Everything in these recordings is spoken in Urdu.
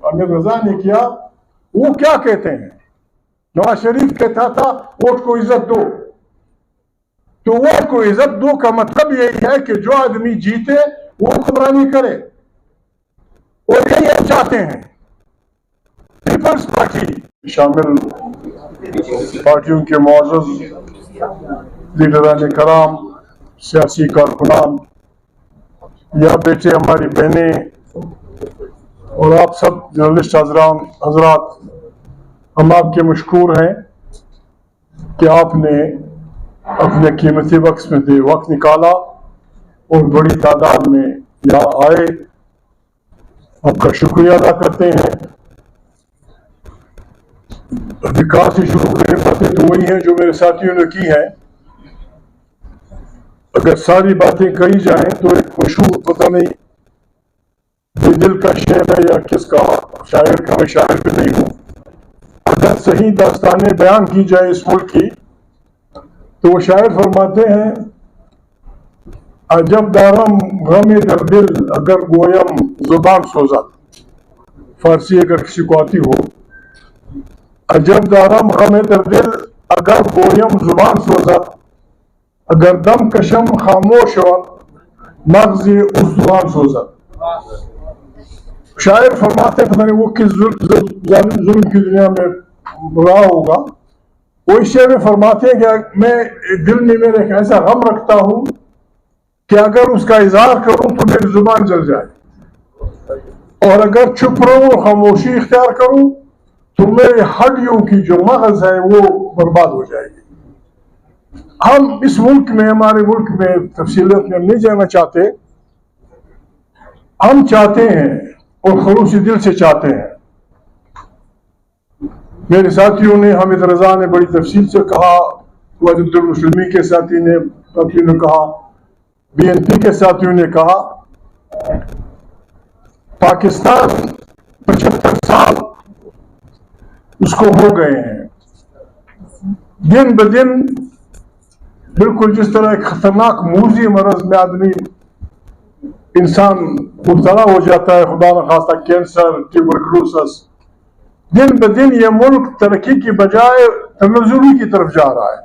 حامد رضا نے کیا، وہ کیا کہتے ہیں؟ نواز شریف کہتا تھا ووٹ کو عزت دو، تو ووٹ کو عزت دو کا مطلب یہی ہے کہ جو آدمی جیتے وہ حکمرانی کرے، اور یہی ہم چاہتے ہیں۔ پیپلز پارٹی شامل پارٹیوں کے معزز لیڈران کرام، سیاسی کارکنان یا بیٹے، ہماری بہنیں اور آپ سب جرنلسٹ حضرات، ہم آپ کے مشکور ہیں کہ آپ نے اپنے قیمتی وقت نکالا اور بڑی تعداد میں یہاں آئے، آپ کا شکریہ ادا کرتے ہیں۔ وکاس سے شروع کریں، باتیں تو وہی ہیں جو میرے ساتھیوں نے کی ہیں، اگر ساری باتیں کہی جائیں تو ایک مشہور پتہ نہیں یہ دل کا شعر ہے یا کس کا، شاعر کا، میں شاعر پہ نہیں ہوں، اگر صحیح داستانیں بیان کی جائے اس ملک کی تو وہ شاعر فرماتے ہیں عجب دارم غم در دل اگر گویم زبان سوزد، فارسی اگر کسی کو آتی ہو، عجب دارم غم در دل اگر گویم زبان سوزد، اگر دم کشم خاموش مغزی اس زبان سوزد۔ شاعر فرماتے ہیں، پتہ نہیں وہ کس ظلم کی دنیا میں رہا ہوگا، وہ اس شعر میں فرماتے ہیں کہ میں دل میں میرے ایک ایسا غم رکھتا ہوں کہ اگر اس کا اظہار کروں تو میری زبان جل جائے، اور اگر چپ رہوں اور خاموشی اختیار کروں تو میرے ہڈیوں کی جو مغز ہے وہ برباد ہو جائے گی۔ ہم اس ملک میں، ہمارے ملک میں تفصیلات میں نہیں جانا چاہتے، ہم چاہتے ہیں اور خلوصی دل سے چاہتے ہیں۔ میرے ساتھیوں نے، حامد رضا نے بڑی تفصیل سے کہا، وحدت المسلمین کے ساتھیوں نے کہا، بی این پی کے ساتھیوں نے کہا، پاکستان 75 سال اس کو ہو گئے ہیں، دن بدن بالکل جس طرح ایک خطرناک موذی مرض میں آدمی انسان مبتلا ہو جاتا ہے، خدا نخواستہ کینسر، ٹیوبرکلوسس، دن بدن یہ ملک ترقی کی بجائے تنزلی کی طرف جا رہا ہے،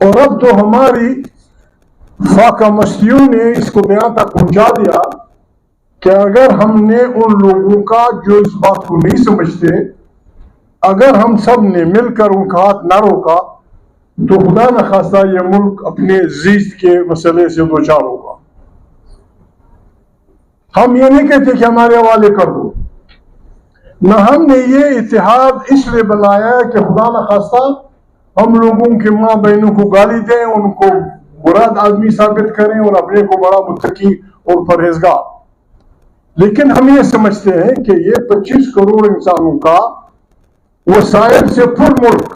اور اب تو ہماری فاقہ مستیوں نے اس کو بیان تک پہنچا دیا کہ اگر ہم نے ان لوگوں کا جو اس بات کو نہیں سمجھتے، اگر ہم سب نے مل کر ان کا ہاتھ نہ روکا تو خدا نخواستہ یہ ملک اپنے زیست کے مسئلے سے دوچار ہوگا۔ ہم یہ نہیں کہتے کہ ہمارے حوالے کر دو، نہ ہم نے یہ اتحاد اس لیے بنایا ہے کہ خدا نخواستہ ہم لوگوں کے ماں بہنوں کو گالی دیں، ان کو برا آدمی ثابت کریں اور اپنے کو بڑا متقی اور پرہیزگار، لیکن ہم یہ سمجھتے ہیں کہ یہ 25 کروڑ انسانوں کا وسائل سے پر ملک،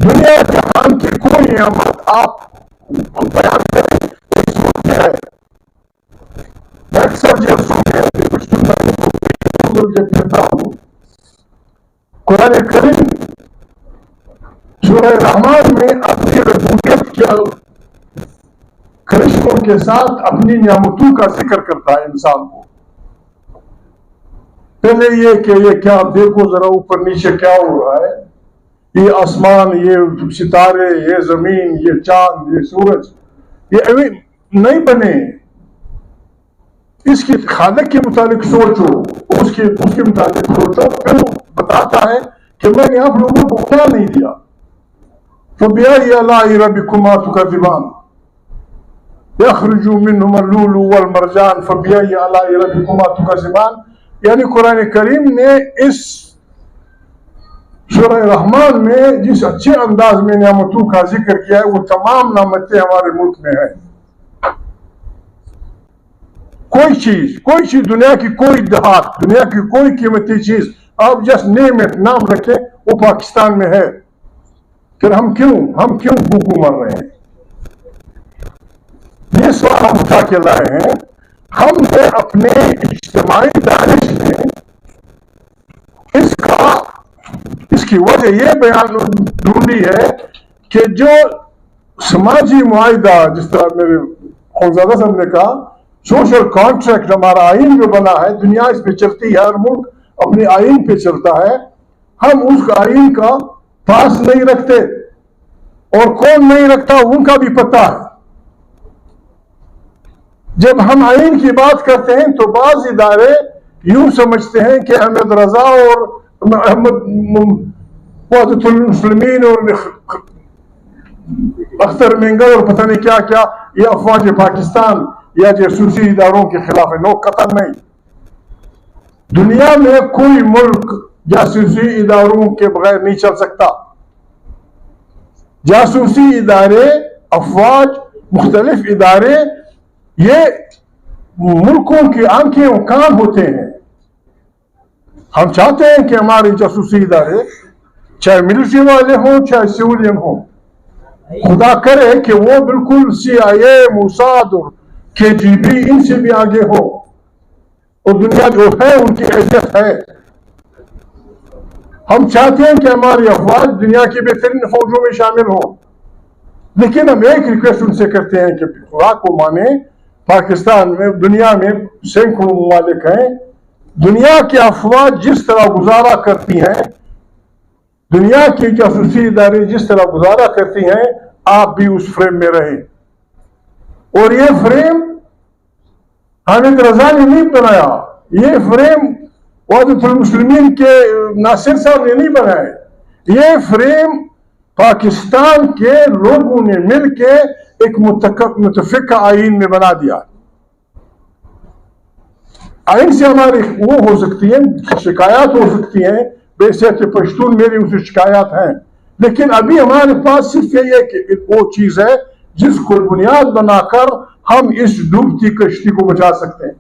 دنیا جہان کی کوئی نعمت آپ بیان کریں اس ملک میں ہے۔ میں اکثر جلسوں میں کچھ جب کہتا ہوں، قرآن کریم سورہ رحمان میں اپنی ربوبیت کے کرشموں کے ساتھ اپنی نعمتوں کا ذکر کرتا ہے انسان کو۔ پہلے یہ کہ یہ کیا دیکھو ذرا اوپر نیچے کیا ہو رہا ہے، یہ آسمان، یہ ستارے، یہ زمین، یہ چاند، یہ سورج، یہ ابھی نہیں بنے، اس کی خالق کے متعلق سوچو، اس کے متعلق سوچو، پھر وہ بتاتا ہے کہ میں نے آپ لوگوں کو کیا نہیں دیا۔ فَبِأَيِّ آلَاءِ رَبِّكُمَا تُكَذِّبَانِ يَخْرُجُ مِنْهُمَا اللُّؤْلُؤُ وَالْمَرْجَانُ فَبِأَيِّ آلَاءِ رَبِّكُمَا تُكَذِّبَانِ، یعنی قرآن کریم نے اس سورہ رحمان میں جس اچھے انداز میں نعمتوں کا ذکر کیا ہے، وہ تمام نعمتیں ہمارے ملک میں ہیں۔ کوئی چیز دنیا کی کوئی دہات، دنیا کی کوئی قیمتی چیز آپ جسٹ نیم اٹ، نام رکھیں، وہ پاکستان میں ہے۔ پھر ہم کیوں بھوکوں مر رہے ہیں؟ یہ سوال ہم اٹھا کے لائے ہیں۔ ہم نے اپنے اجتماعی دانش میں اس کی وجہ یہ بیان ڈھونڈی ہے کہ جو سماجی معاہدہ، جس طرح میرے خونزادہ صاحب نے کہا، سوشل کانٹریکٹ ہمارا آئین جو بنا ہے، دنیا اس پہ چلتی ہے، ہر ملک اپنے آئین پہ چلتا ہے، ہم اس آئین کا پاس نہیں رکھتے، اور کون نہیں رکھتا ان کا بھی پتہ ہے۔ جب ہم آئین کی بات کرتے ہیں تو بعض ادارے یوں سمجھتے ہیں کہ احمد رضا اور احمد وحدت المسلمین اور اختر مینگل اور پتہ نہیں کیا کیا یہ افواج پاکستان یا جاسوسی اداروں کے خلاف ہے۔ لوگ قطع نہیں، دنیا میں کوئی ملک جاسوسی اداروں کے بغیر نہیں چل سکتا۔ جاسوسی ادارے، افواج، مختلف ادارے یہ ملکوں کی آنکھیں و کان ہوتے ہیں۔ ہم چاہتے ہیں کہ ہمارے جاسوسی ادارے چاہے ملٹری والے ہوں چاہے سیولین ہوں، خدا کرے کہ وہ بالکل سی آئی اے، موساد اور کے جی بی ان سے بھی آگے ہو، اور دنیا جو ہے ان کی عزت ہے۔ ہم چاہتے ہیں کہ ہماری افواج دنیا کی بہترین فوجوں میں شامل ہوں، لیکن ہم ایک ریکویسٹ ان سے کرتے ہیں کہ خدا کو مانے، پاکستان میں، دنیا میں سینکڑوں ممالک ہیں، دنیا کی افواج جس طرح گزارا کرتی ہیں، دنیا کی جاسوسی ادارے جس طرح گزارا کرتی ہیں، آپ بھی اس فریم میں رہیں۔ اور یہ فریم حامد رضا نے نہیں بنایا، یہ فریم وحدت المسلمین کے ناصر صاحب نے نہیں بنائے، یہ فریم پاکستان کے لوگوں نے مل کے ایک متفقہ آئین میں بنا دیا۔ آئین سے ہماری وہ ہو سکتی ہیں، شکایات ہو سکتی ہیں، بے شک پشتون میری اسے شکایات ہیں، لیکن ابھی ہمارے پاس صرف یہ وہ چیز ہے جس کو بنیاد بنا کر ہم اس ڈوبتی کشتی کو بچا سکتے ہیں۔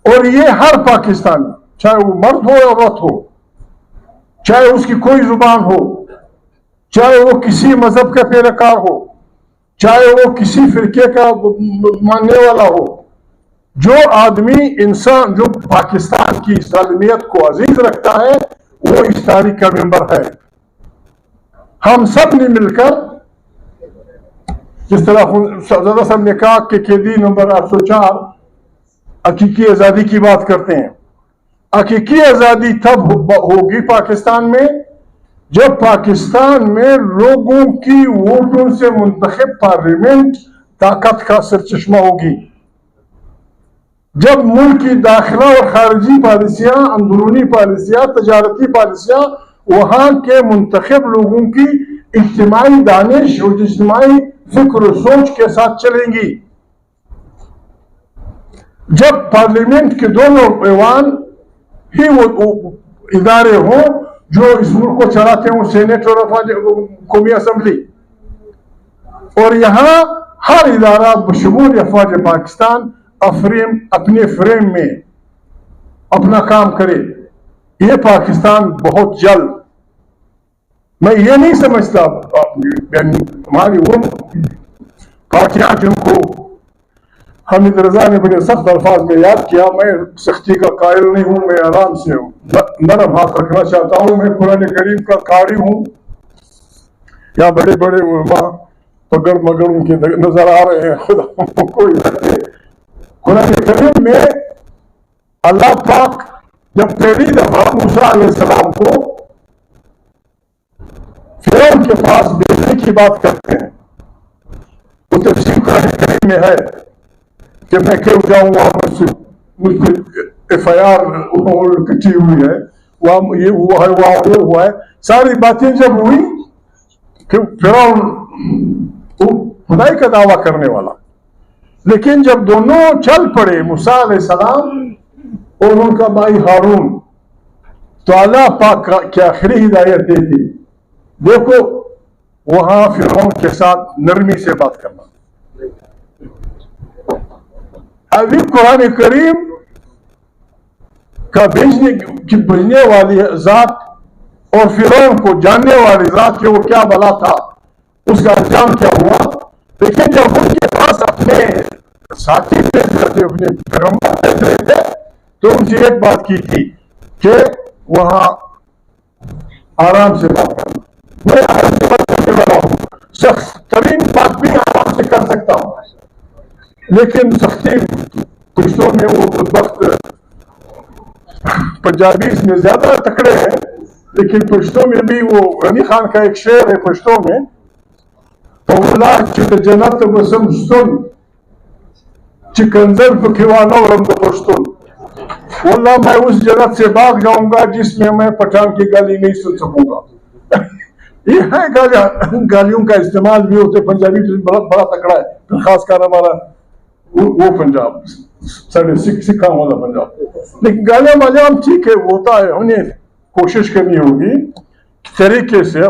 اور یہ ہر پاکستانی، چاہے وہ مرد ہو یا عورت ہو، چاہے اس کی کوئی زبان ہو، چاہے وہ کسی مذہب کا پیروکار ہو، چاہے وہ کسی فرقے کا ماننے والا ہو، جو آدمی انسان جو پاکستان کی سالمیت کو عزیز رکھتا ہے وہ اس تاریخ کا ممبر ہے۔ ہم سب نے مل کر، جس طرح صدر صاحب نے کہا کہ قیدی نمبر 804 حقیقی آزادی کی بات کرتے ہیں، حقیقی آزادی تب ہوگی پاکستان میں جب پاکستان میں لوگوں کی ووٹوں سے منتخب پارلیمنٹ طاقت کا سرچشمہ ہوگی، جب ملک کی داخلہ اور خارجی پالیسیاں، اندرونی پالیسیاں، تجارتی پالیسیاں وہاں کے منتخب لوگوں کی اجتماعی دانش اور اجتماعی فکر و سوچ کے ساتھ چلیں گی، جب پارلیمنٹ کے دونوں ایوان ہی وہ ادارے ہوں جو اس ملک کو چلاتے ہوں، سینیٹ اور قومی اسمبلی، اور یہاں ہر ادارہ بشمول افواج پاکستان اپنے فریم میں اپنا کام کرے۔ یہ پاکستان بہت جلد، میں یہ نہیں سمجھتا ہماری وہ پارٹیاں جن کو حامد رضا نے بڑے سخت الفاظ میں یاد کیا، میں سختی کا قائل نہیں ہوں، میں آرام سے نرم ہاتھ رکھنا چاہتا ہوں، میں قرآن کریم کا قاری ہوں، یا بڑے بڑے علماء پگڑ مگڑ ان کے نظر آ رہے ہیں، خدا کوئی قرآن کریم میں اللہ پاک جب پہلی دفعہ موسیٰ علیہ السلام کو فرعون کے پاس بھیجنے کی بات کرتے ہیں، وہ تفسیر قرآن کریم میں ہے کہ میں کیوں جاؤں وہاں سے، مجھ پہ ایف آئی آر کٹی ہوئی ہے، وہاں یہ ہوا ہے، وہاں وہ ہوا ہے، ساری باتیں جب ہوئی کہ فرعون خدائی کا دعویٰ کرنے والا، لیکن جب دونوں چل پڑے موسیٰ علیہ السلام اور ان کا بھائی ہارون، تو اللہ پاک کی آخری ہدایت دے دی، دیکھو وہاں فرعون کے ساتھ نرمی سے بات کرنا۔ ابھی قرآن کریم کا بھیجنے والی ذات اور فرعون کو جاننے والی ذات کہ وہ کیا بلا تھا، اس کا انجام کیا ہوا، لیکن جب ان کے پاس اپنے ساتھی تھے، اپنے پیغمبر تھے، تو ان سے ایک بات کی تھی کہ وہاں آرام سے بات کرنا، میں آرام سے بات کرنے والا ہوں، شخص ترین بات بھی آرام سے کر سکتا ہوں، لیکن سختی پشتوں میں وہ وقت پنجابی اس میں زیادہ تکڑے ہیں، لیکن پشتوں میں بھی وہ غنی خان کا ایک شعر ہے پشتوں میں، واللہ چې جنت بسم ستون چې کنزل پکې وانورم د پښتون، واللہ میں اس جنت سے بھاگ جاؤں گا جس میں میں پٹھان کی گالی نہیں سن سکوں گا. یہ ہے گالیوں کا استعمال بھی ہوتے پنجابی بڑا تکڑا ہے، خاص کر ہمارا وہ پنجاب سارے سکھاں والا پنجاب. لیکن گالیاں بجام ٹھیک ہے، ہوتا ہے، انہیں کوشش کرنی ہوگی طریقے سے